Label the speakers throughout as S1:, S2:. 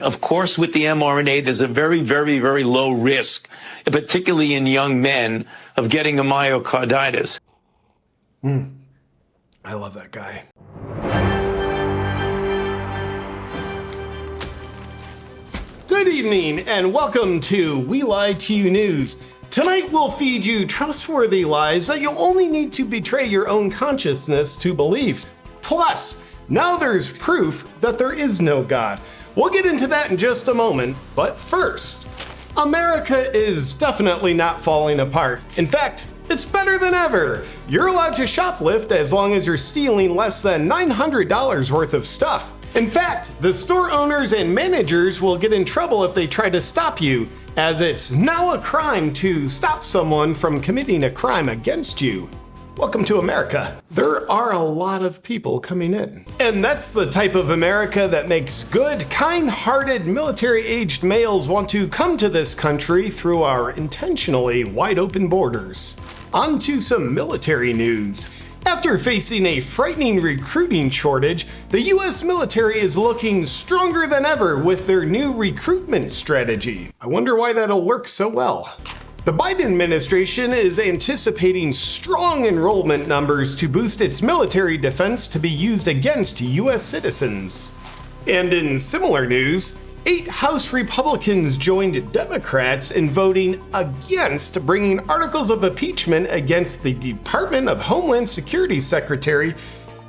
S1: Of course, with the mRNA, there's a very, very, very low risk, particularly in young men, of getting a myocarditis.
S2: I love that guy. Good evening and welcome to We Lie to You News. Tonight we'll feed you trustworthy lies that you'll only need to betray your own consciousness to believe. Plus, now there's proof that there is no God. We'll get into that in just a moment, but first, America is definitely not falling apart. In fact, it's better than ever. You're allowed to shoplift as long as you're stealing less than $900 worth of stuff. In fact, the store owners and managers will get in trouble if they try to stop you, as it's now a crime to stop someone from committing a crime against you. Welcome to America. There are a lot of people coming in. And that's the type of America that makes good, kind-hearted, military-aged males want to come to this country through our intentionally wide-open borders. On to some military news. After facing a frightening recruiting shortage, the US military is looking stronger than ever with their new recruitment strategy. I wonder why that'll work so well. The Biden administration is anticipating strong enrollment numbers to boost its military defense to be used against US citizens. And in similar news, 8 House Republicans joined Democrats in voting against bringing articles of impeachment against the Department of Homeland Security Secretary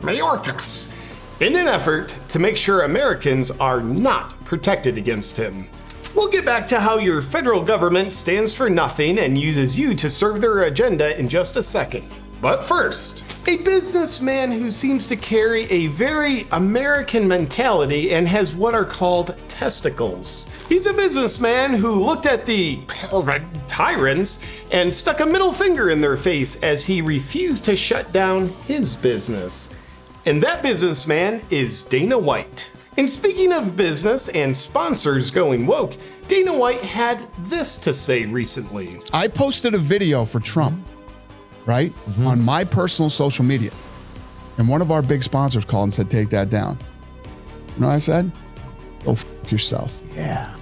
S2: Mayorkas in an effort to make sure Americans are not protected against him. We'll get back to how your federal government stands for nothing and uses you to serve their agenda in just a second. But first, a businessman who seems to carry a very American mentality and has what are called testicles. He's a businessman who looked at the COVID tyrants and stuck a middle finger in their face as he refused to shut down his business. And that businessman is Dana White. And speaking of business and sponsors going woke, Dana White had this to say recently.
S3: I posted a video for Trump, right, on my personal social media. And one of our big sponsors called and said, take that down. You know what I said? Go f yourself.
S2: Yeah.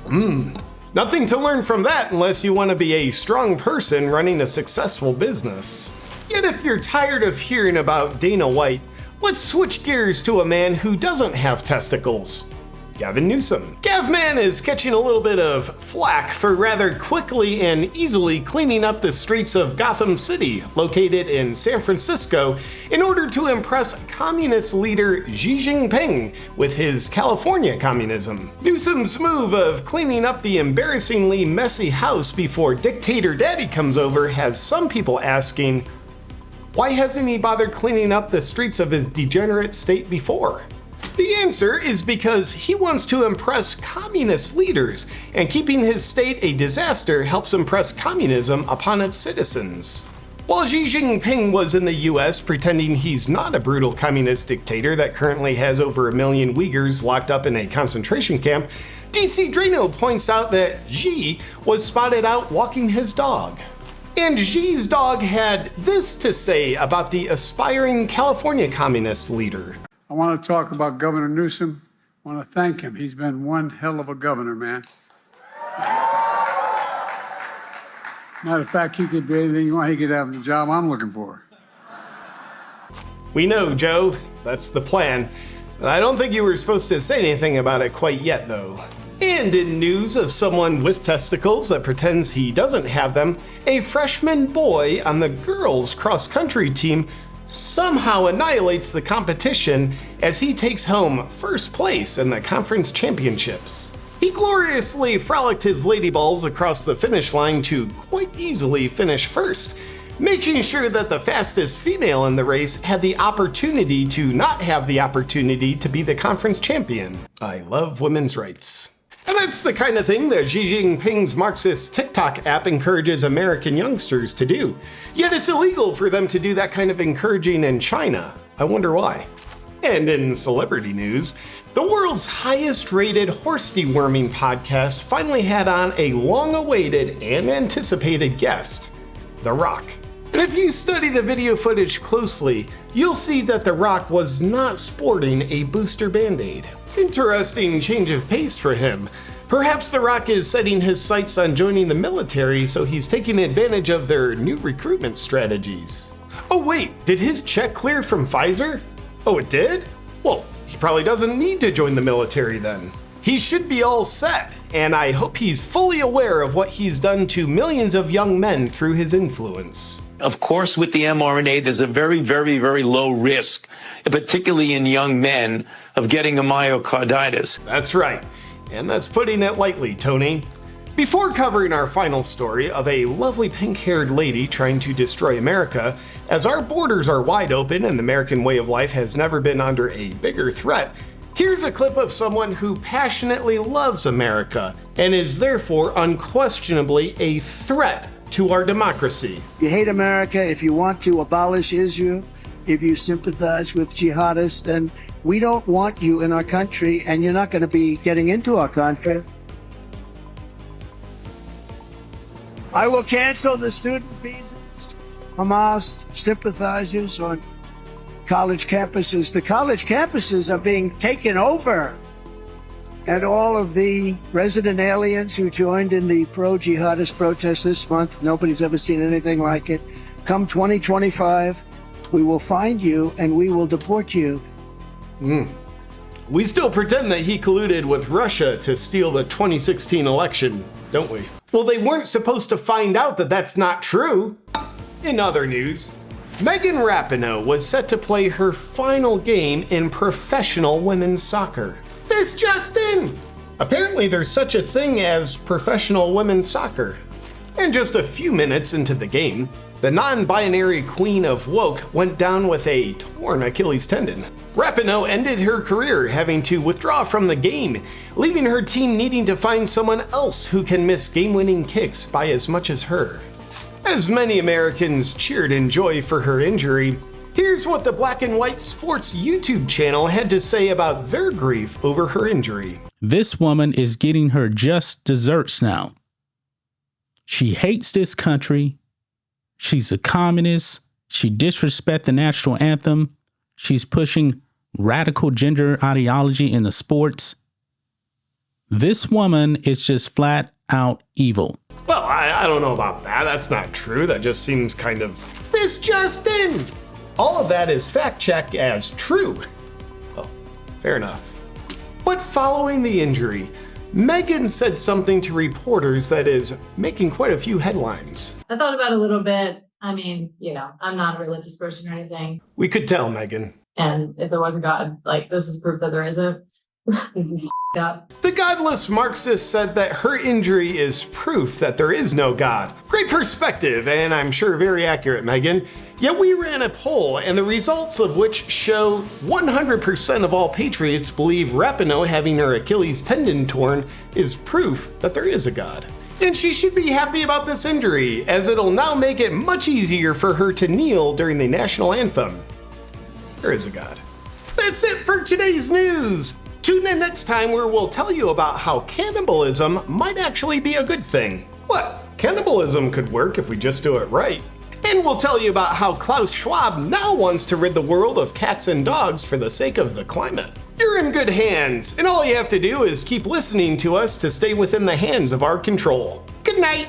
S2: Nothing to learn from that unless you want to be a strong person running a successful business. Yet if you're tired of hearing about Dana White, let's switch gears to a man who doesn't have testicles. Gavin Newsom. Gavman is catching a little bit of flack for rather quickly and easily cleaning up the streets of Gotham City, located in San Francisco, in order to impress communist leader Xi Jinping with his California communism. Newsom's move of cleaning up the embarrassingly messy house before Dictator Daddy comes over has some people asking, why hasn't he bothered cleaning up the streets of his degenerate state before? The answer is because he wants to impress communist leaders, and keeping his state a disaster helps impress communism upon its citizens. While Xi Jinping was in the US pretending he's not a brutal communist dictator that currently has over 1 million Uyghurs locked up in a concentration camp, DC Drano points out that Xi was spotted out walking his dog. And Xi's dog had this to say about the aspiring California communist leader.
S4: I want to talk about Governor Newsom. I want to thank him. He's been one hell of a governor, man. Matter of fact, he could do anything you want. He could have the job I'm looking for.
S2: We know, Joe. That's the plan. But I don't think you were supposed to say anything about it quite yet, though. And in news of someone with testicles that pretends he doesn't have them, a freshman boy on the girls' cross-country team somehow annihilates the competition as he takes home first place in the conference championships. He gloriously frolicked his ladyballs across the finish line to quite easily finish first, making sure that the fastest female in the race had the opportunity to not have the opportunity to be the conference champion. I love women's rights. And that's the kind of thing that Xi Jinping's Marxist TikTok app encourages American youngsters to do. Yet it's illegal for them to do that kind of encouraging in China. I wonder why. And in celebrity news, the world's highest rated horse deworming podcast finally had on a long-awaited and anticipated guest, The Rock. And if you study the video footage closely, you'll see that The Rock was not sporting a booster Band-Aid. Interesting change of pace for him. Perhaps The Rock is setting his sights on joining the military, so he's taking advantage of their new recruitment strategies. Oh wait, did his check clear from Pfizer? Oh, it did? Well, he probably doesn't need to join the military then. He should be all set, and I hope he's fully aware of what he's done to millions of young men through his influence.
S1: Of course, with the mRNA, there's a very, very, very low risk, particularly in young men, of getting a myocarditis.
S2: That's right, and that's putting it lightly, Tony. Before covering our final story of a lovely pink-haired lady trying to destroy America, as our borders are wide open and the American way of life has never been under a bigger threat, here's a clip of someone who passionately loves America and is therefore unquestionably a threat to our democracy.
S5: You hate America if you want to abolish Israel, if you sympathize with jihadists, then we don't want you in our country, and you're not going to be getting into our country. I will cancel the student visas, Hamas sympathizers on college campuses. The college campuses are being taken over. And all of the resident aliens who joined in the pro-jihadist protest this month, nobody's ever seen anything like it. Come 2025, we will find you and we will deport you.
S2: We still pretend that he colluded with Russia to steal the 2016 election, don't we? Well, they weren't supposed to find out that that's not true. In other news, Megan Rapinoe was set to play her final game in professional women's soccer. This just in! Apparently there's such a thing as professional women's soccer. And just a few minutes into the game, the non-binary queen of woke went down with a torn Achilles tendon. Rapinoe ended her career having to withdraw from the game, leaving her team needing to find someone else who can miss game-winning kicks by as much as her. As many Americans cheered in joy for her injury, here's what the Black and White Sports YouTube channel had to say about their grief over her injury.
S6: This woman is getting her just desserts now. She hates this country. She's a communist. She disrespects the national anthem. She's pushing radical gender ideology in the sports. This woman is just flat out evil.
S2: Well, I don't know about that. That's not true. That just seems kind of... This just in! All of that is fact-checked as true. Well, fair enough. But following the injury, Megan said something to reporters that is making quite a few headlines.
S7: I thought about it a little bit. I mean, I'm not a religious person or anything.
S2: We could tell, Megan.
S7: And if there was a God, this is proof that there isn't. This is up.
S2: The godless Marxist said that her injury is proof that there is no God. Great perspective, and I'm sure very accurate, Megan. Yet we ran a poll, and the results of which show 100% of all patriots believe Rapinoe having her Achilles tendon torn is proof that there is a God. And she should be happy about this injury, as it'll now make it much easier for her to kneel during the national anthem. There is a God. That's it for today's news. Tune in next time where we'll tell you about how cannibalism might actually be a good thing. What? Cannibalism could work if we just do it right. And we'll tell you about how Klaus Schwab now wants to rid the world of cats and dogs for the sake of the climate. You're in good hands, and all you have to do is keep listening to us to stay within the hands of our control. Good night!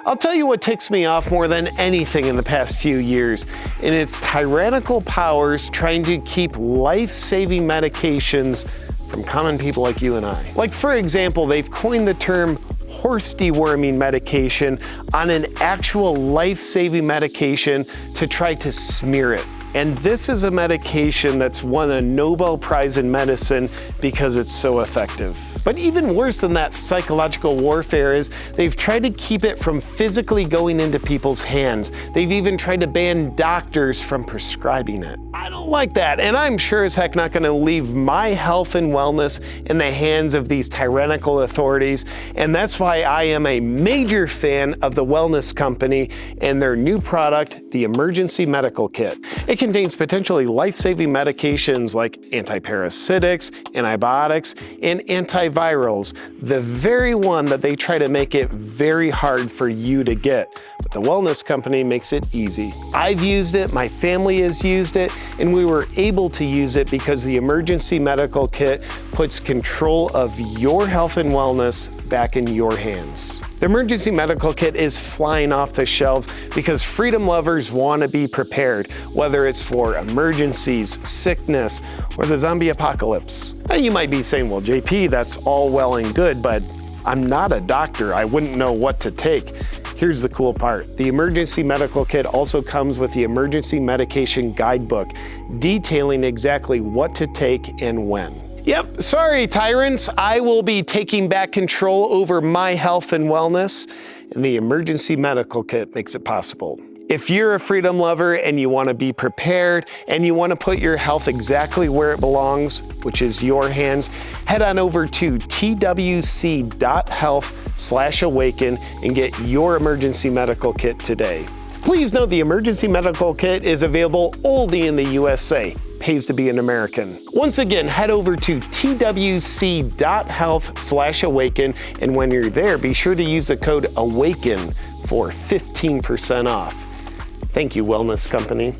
S2: I'll tell you what ticks me off more than anything in the past few years, and it's tyrannical powers trying to keep life-saving medications from common people like you and I. Like, for example, they've coined the term horse deworming medication on an actual life-saving medication to try to smear it. And this is a medication that's won a Nobel Prize in medicine because it's so effective. But even worse than that psychological warfare is they've tried to keep it from physically going into people's hands. They've even tried to ban doctors from prescribing it. I don't like that, and I'm sure as heck not going to leave my health and wellness in the hands of these tyrannical authorities, and that's why I am a major fan of the Wellness Company and their new product, the Emergency Medical Kit. It contains potentially life-saving medications like antiparasitics, antibiotics, and antivirals, the very one that they try to make it very hard for you to get. But the Wellness Company makes it easy. I've used it, my family has used it, and we were able to use it because the Emergency Medical Kit puts control of your health and wellness back in your hands. The Emergency Medical Kit is flying off the shelves because freedom lovers want to be prepared, whether it's for emergencies, sickness, or the zombie apocalypse. Now you might be saying, well, JP, that's all well and good, but I'm not a doctor. I wouldn't know what to take. Here's the cool part. The Emergency Medical Kit also comes with the Emergency Medication Guidebook, detailing exactly what to take and when. Yep, sorry tyrants, I will be taking back control over my health and wellness, and the Emergency Medical Kit makes it possible. If you're a freedom lover and you want to be prepared and you want to put your health exactly where it belongs, which is your hands, head on over to twc.health/awaken and get your Emergency Medical Kit today. Please note the Emergency Medical Kit is available only in the USA. Pays to be an American. Once again, head over to twc.health/awaken, and when you're there, be sure to use the code AWAKEN for 15% off. Thank you, Wellness Company.